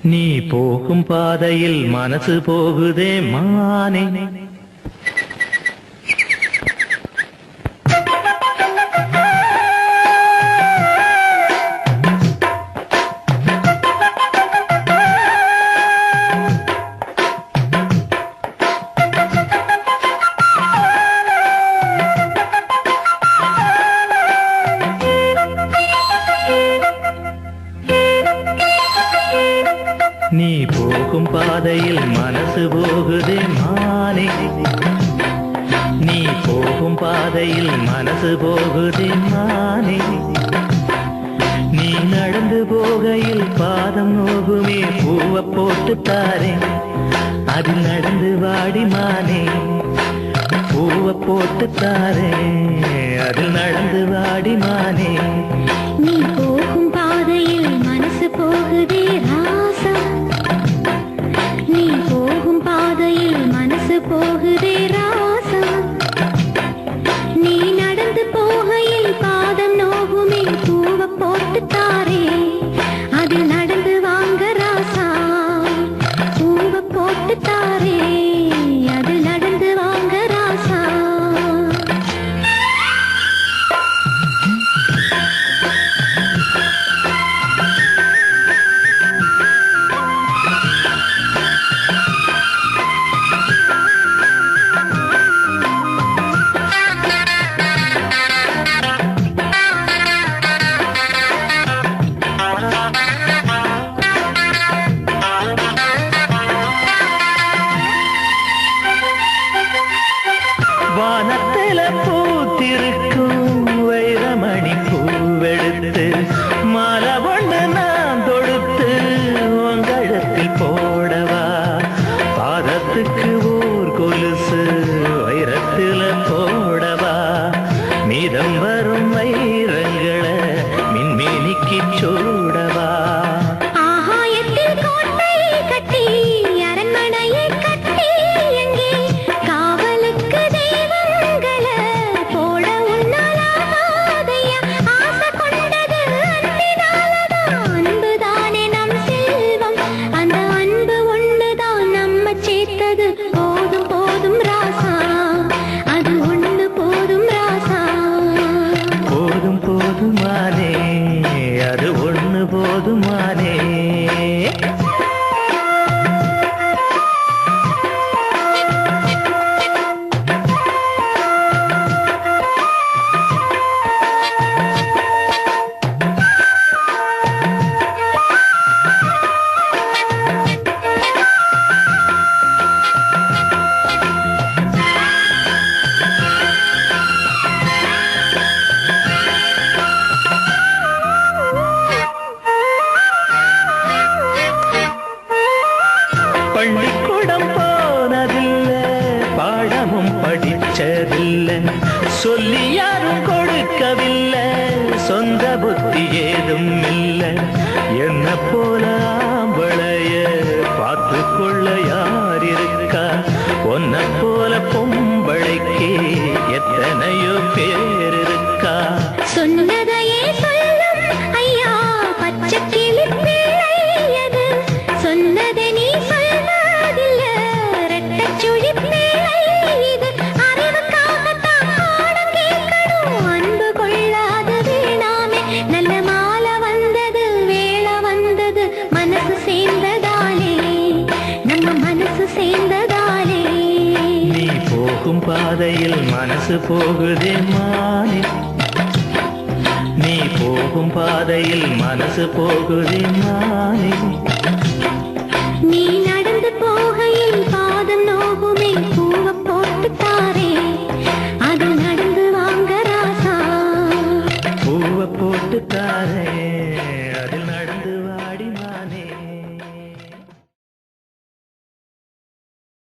நீ போகும் பாதையில் மனசு போகுதே மானே. நீ போகும் பாதையில் மனசு போகுதே மானே. நீ போகும் பாதையில் மனசு போகுதே மானே. நீ நடந்து போகையில் பாதம் நோகுமே பூவை போட்டு தாரே. அது நடந்து வாடி மானே. பூவை போட்டு தாரே. அது நடந்து வாடி மானே. நீ போகும் பாதையில் மனசு போகுதே ராசா. நீ போகும் பாதையில் மனசு போகுதே ராசா. நீ நடந்து போகையில் பாதம் நோகுமே பூவை போட்டு தாரே. அதில் நடந்து வாங்க ராசா. பூவை போட்டு தாரே. அதில் நடந்து வாங்க ராசா. வானத்தில பூத்திருக்கும் வைரமணி பூவெடுத்து மாலை ஒன்று நான் தொடுத்து உங்களத்தில் போடவா. பாதத்துக்கு ஓர் கொலுசு வைரத்தில போடவா. மீதம் வரும் வைரங்களை மின்மேனிக்கு சூடவா. போதும் போதும் ராசா. அது ஒண்ணு போதும் ராசா. போதும் போதுமானே. அது ஒண்ணு போதுமானே. பள்ளிக்கூடம் போனதில்லை, பாடமும் படிச்சதில்லை, சொல்லி யாரும் கொடுக்கவில்லை, சொந்த புத்தி ஏதும் இல்லை. என்ன போல ஆம்பளைய பார்த்து கொள்ள யார் இருக்கா? ஒன்ன போல பொம்பளைக்கு எத்தனையோ பேர் இருக்கா? சொன்னதையே சொல்லும் ஐயா பச்சை கிளி பிள்ளை அது. சொன்னதை நீ சொல்வதில்ல ரெட்டச்சுழி பிள்ளை இது. அறிவுக்காகத்தான் பாடம் கேட்கணும், அன்பு கொள்ளாது வேணாமே. நல்ல மாலை வந்தது வேளை வந்தது மனசு சேர்ந்ததாலே, நம்ம மனசு சேர்ந்ததாலே. நீ போகும் பாதையில் மனசு போகுதே மானே. நீ போகும் பாதையில் மனசு போகுதே மானே. நீ